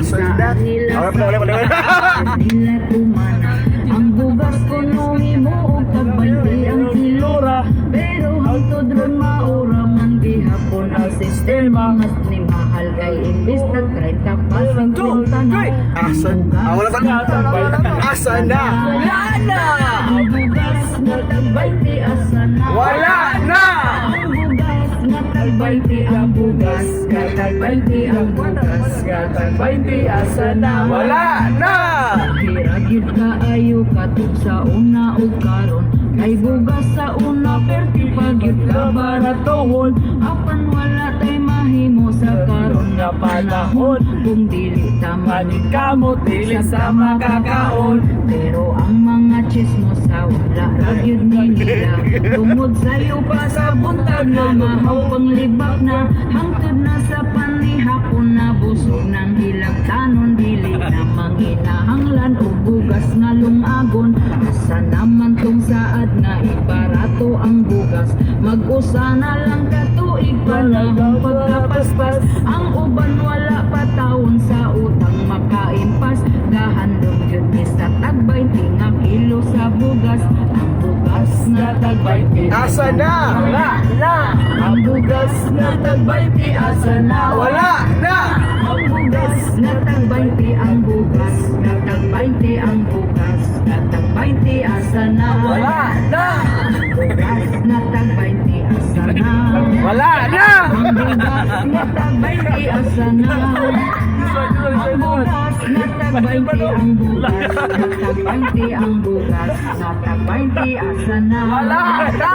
Saan nila nila tumana. Ang bugas ko nung imo og tag-20 ang kilora. Pero hangtod ron maura man gihapon ang sistema. Mas ni mahal kay imbis tag 30 pa ang kwenta na. Wala pa. Asa na? Wala na! Ang bugas na tag-20 asa na. Wala na! Ang bugas na tag-20 ang bugas. Tag-20 ang bugas. Tag-20 asa na. Wala na! Hiragid ka ayo katuk sa una o karon. Ay bugas sa una perti pagyud ka baratohon. Apan wala tay mahimo sa karon nga panahon. Kung dili ta manikamo dili sa makakaon. Pero ang mga chismos sa wala ragyud ni nila. Tungod sayo pa sa buntag na mahaw panglibak na. Hangtod na sa panihapon na busog ng hilagtanon. Dili na manginahanglan o bugas nga lungagon. Asa naman tong saad nga ibarato ang bugas. Mag-usa na lang katuig panahong pagkapaspas. Ang uban wala pa taon sa utang makaimpas. Gahandong yun ni sa tag-20 nga kilo sa bugas. Ang bugas nga tag-20 Asa na? Wala na! ang bugas nga tag-20 asa na. Wala na! Ang bugas nga tag-20 ang bugas. Nga tag-20 ang bugas. Nga tag-20 asa na. Wala na! Bugas nga tag-20 asa na. Wala na! Ang bugas nga tag-20 asa na. Ang bugas nga tag-20 ang bugas. Nga tag-20 ang bugas. Nga tag-20 asa na. Wala na!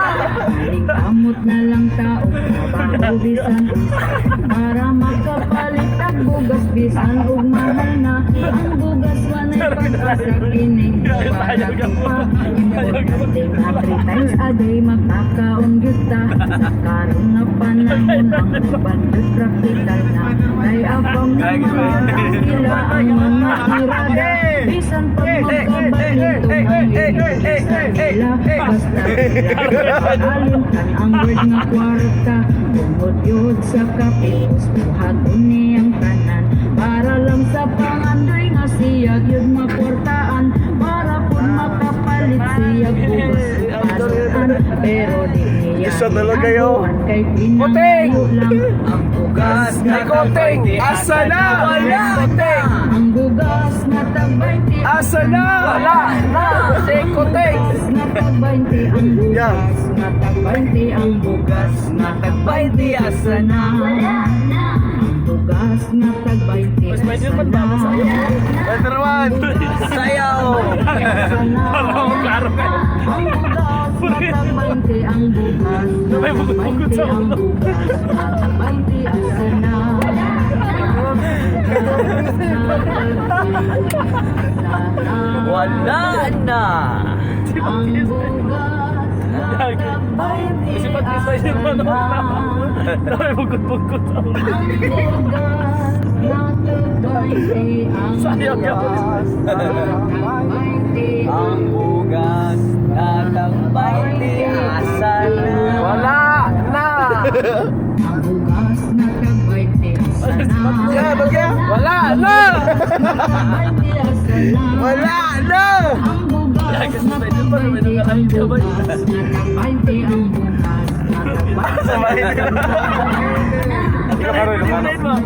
Kamot na lang tao bago bisan usa para makapalit ang bugas bisan ug mahal na. Ang bugas wanay pag-asa kini para pa importante nga 3 times a day makakaon gyud ta. Sa karon nga panahon ang uban gyud practical na. Ay apang mga sila ang mga irada bisan pag magkabalito ang nila basta alin kan ang word nga kwarta. Bungod yun sa kapit buhaton niyang tanan para lang sa pangandoy nga siyag yun maportaan. Para pun makapalit siyag bugas pasukan. Pero di niya Isa talaga yun. iabuan kay Kuting! pinangayo lang. Ang bugas nga Kuting! Asa na? Wala na! ang bugas nga tag-20 Asa na? Wala na! Si Kuting! nga tag-20 ang Yan. bugas. Nga tag-20 ang bugas. Nga tag-20 asa na. Ang bugas nga tag-20 asa na. Pwede naman! Sayaw! Asa na. Ang bugas nga tag-20 ang bugas. Nga tag-20 ang bugas. Nga tag-20 asa na. Wala na! Ang bugas nga tag-20 Isipat ko sa inyo asa na. Dami bugod-bugod. Ang bugas nga tag-20 ang Sayang yan. bugas. Ang bugas natang 20 asa na. Wala na! Ang bugas nga tag-20 asa na. Wala na! Tag-20 asa na. Wala na! Ang bugas nga tag-20 ang bugas. Nga tag-20 ang bugas. Nga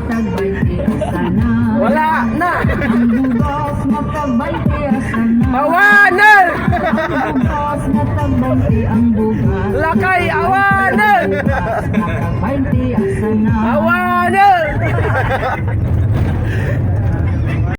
tag-20 asa na. Wala na! Ang bugas nga tag-20 asa na. Awanan! Ang bugas nga tag-20 ang bugas. Lakay, awanan! Nga tag-20 asa na.